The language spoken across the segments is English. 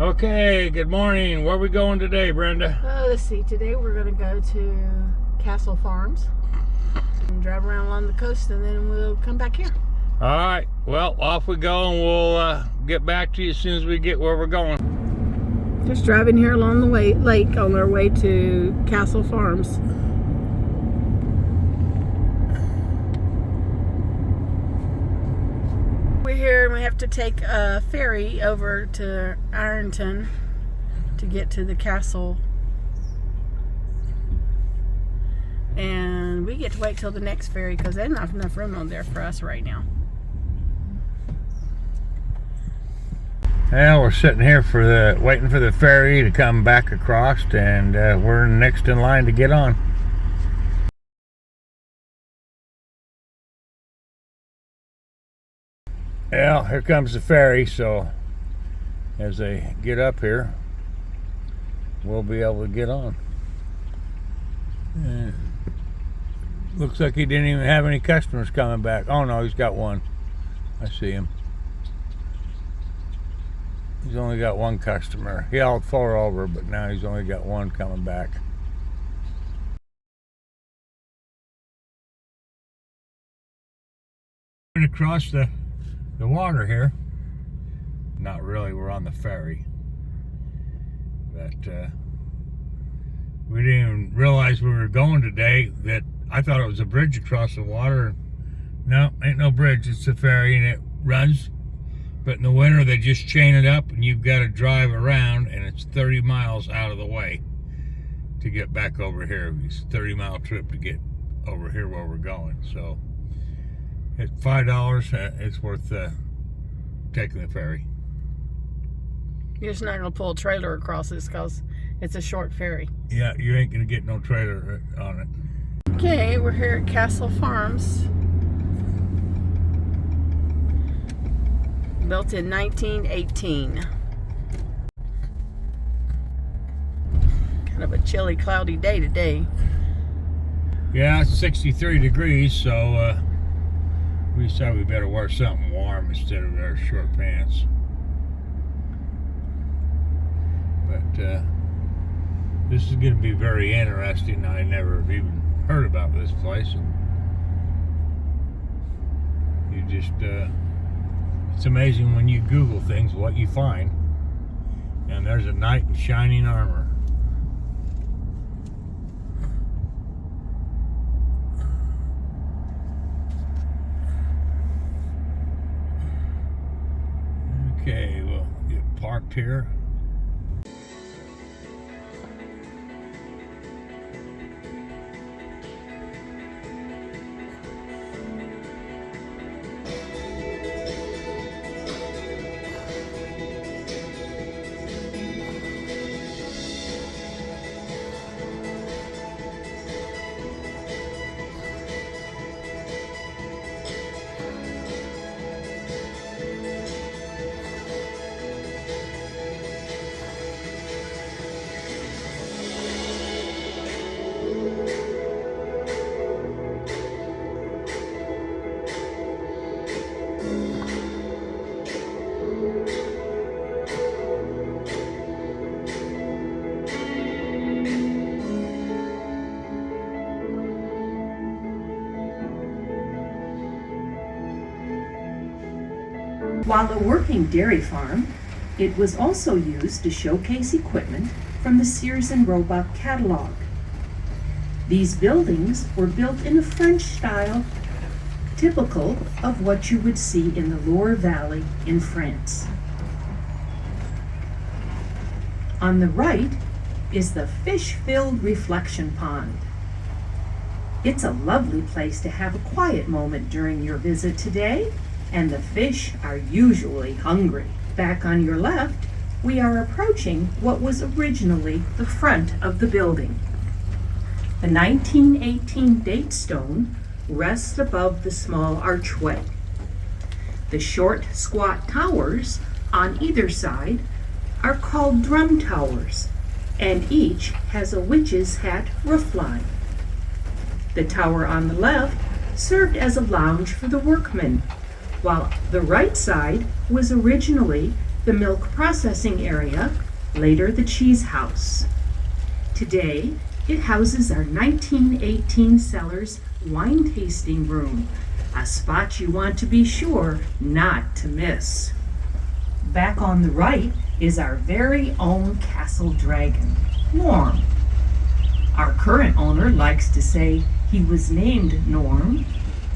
Okay, good morning. Where are we going today, Brenda? Let's see. Today we're going to go to Castle Farms and drive around along the coast, and then we'll come back here. All right. Well, off we go, and we'll get back to you as soon as we get where we're going. Just driving here along the lake on our way to Castle Farms. We're here and we have to take a ferry over to Ironton to get to the castle. And we get to wait till the next ferry because there's not enough room on there for us right now. Well, we're sitting here waiting for the ferry to come back across, and we're next in line to get on. Well, here comes the ferry, so as they get up here, we'll be able to get on. And looks like he didn't even have any customers coming back. Oh no, he's got one. I see him. He's only got one customer. He hauled 4 over, but now he's only got one coming back. Going across the water here. Not really, we're on the ferry. But we didn't even realize we were going today. That I thought it was a bridge across the water. No, ain't no bridge, it's the ferry, and it runs. But in the winter they just chain it up and you've got to drive around, and it's 30 miles out of the way to get back over here. It's a 30-mile trip to get over here where we're going. So at $5, it's worth taking the ferry. You're just not going to pull a trailer across this because it's a short ferry. Yeah, you ain't going to get no trailer on it. Okay, we're here at Castle Farms. Built in 1918. Kind of a chilly, cloudy day today. Yeah, it's 63 degrees, so we decided we better wear something warm instead of our short pants. But this is going to be very interesting. I never even heard about this place. And you just, it's amazing when you Google things what you find. And there's a knight in shining armor. Okay, we'll get parked here. While a working dairy farm, it was also used to showcase equipment from the Sears and Roebuck catalog. These buildings were built in a French style, typical of what you would see in the Loire Valley in France. On the right is the fish-filled reflection pond. It's a lovely place to have a quiet moment during your visit today, and the fish are usually hungry. Back on your left, we are approaching what was originally the front of the building. The 1918 date stone rests above the small archway. The short, squat towers on either side are called drum towers, and each has a witch's hat roofline. The tower on the left served as a lounge for the workmen, while the right side was originally the milk processing area, later the cheese house. Today, it houses our 1918 Cellars wine tasting room, a spot you want to be sure not to miss. Back on the right is our very own castle dragon, Norm. Our current owner likes to say he was named Norm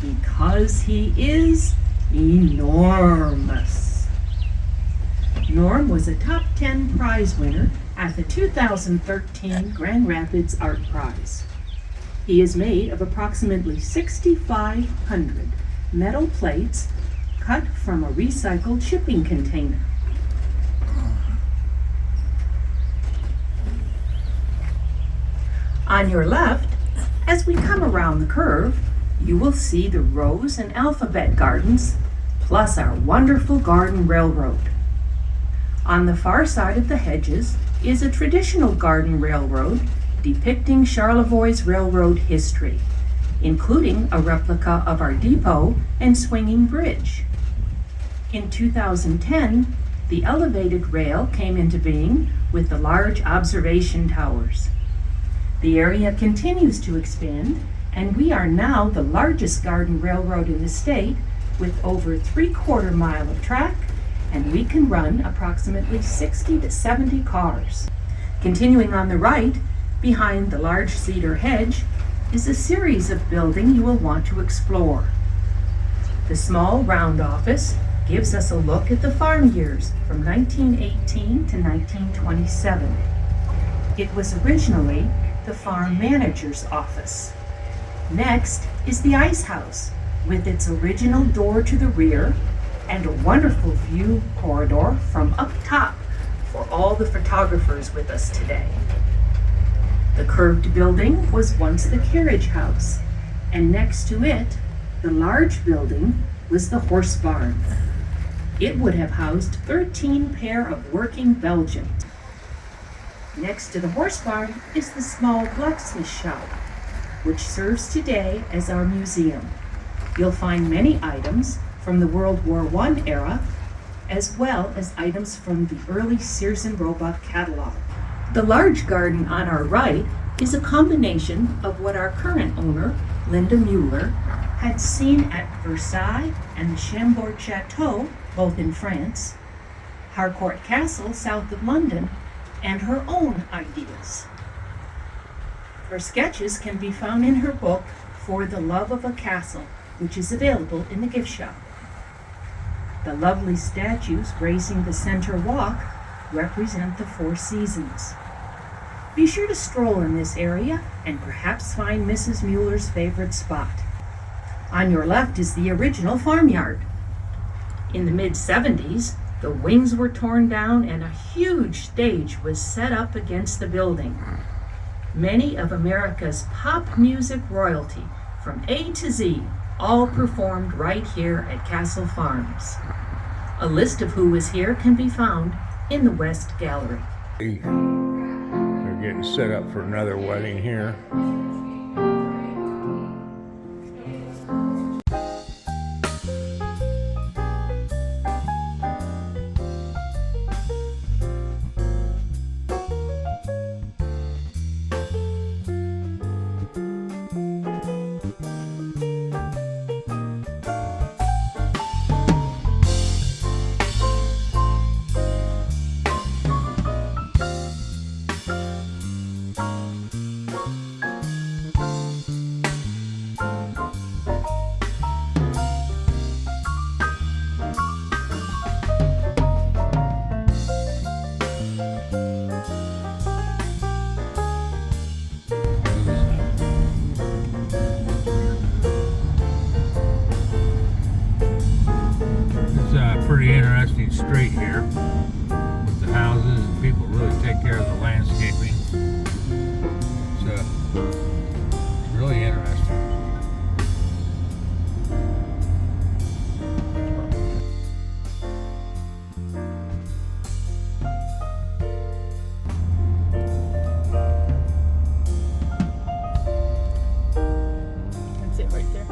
because he is enormous. Norm was a top 10 prize winner at the 2013 Grand Rapids Art Prize. He is made of approximately 6,500 metal plates cut from a recycled shipping container. On your left, as we come around the curve, you will see the Rose and Alphabet Gardens, plus our wonderful garden railroad. On the far side of the hedges is a traditional garden railroad depicting Charlevoix's railroad history, including a replica of our depot and swinging bridge. In 2010, the elevated rail came into being with the large observation towers. The area continues to expand, and we are now the largest garden railroad in the state with over 3/4 mile of track, and we can run approximately 60 to 70 cars. Continuing on the right, behind the large cedar hedge, is a series of buildings you will want to explore. The small round office gives us a look at the farm years from 1918 to 1927. It was originally the farm manager's office. Next is the ice house with its original door to the rear and a wonderful view corridor from up top for all the photographers with us today. The curved building was once the carriage house, and next to it, the large building was the horse barn. It would have housed 13 pair of working Belgians. Next to the horse barn is the small blacksmith shop, which serves today as our museum. You'll find many items from the World War I era, as well as items from the early Sears and Roebuck catalog. The large garden on our right is a combination of what our current owner, Linda Mueller, had seen at Versailles and the Chambord Chateau, both in France, Harcourt Castle south of London, and her own ideas. Her sketches can be found in her book, For the Love of a Castle, which is available in the gift shop. The lovely statues gracing the center walk represent the 4 seasons. Be sure to stroll in this area and perhaps find Mrs. Mueller's favorite spot. On your left is the original farmyard. In the mid-70s, the wings were torn down and a huge stage was set up against the building. Many of America's pop music royalty, from A to Z, all performed right here at Castle Farms. A list of who was here can be found in the West Gallery. They're getting set up for another wedding here. Pretty interesting street here with the houses, and people really take care of the landscaping. It's really interesting. That's it right there.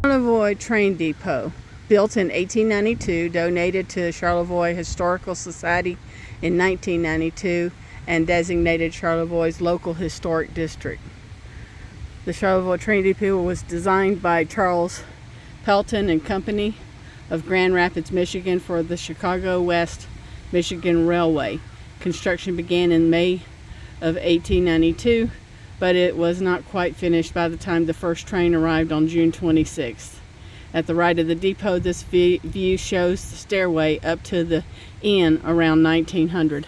Charlevoix train depot. built in 1892, donated to Charlevoix Historical Society in 1992, and designated Charlevoix's local historic district. The Charlevoix Trinity Pool was designed by Charles Pelton and Company of Grand Rapids, Michigan for the Chicago West Michigan Railway. Construction began in May of 1892, but it was not quite finished by the time the first train arrived on June 26th. At the right of the depot, this view shows the stairway up to the inn around 1900.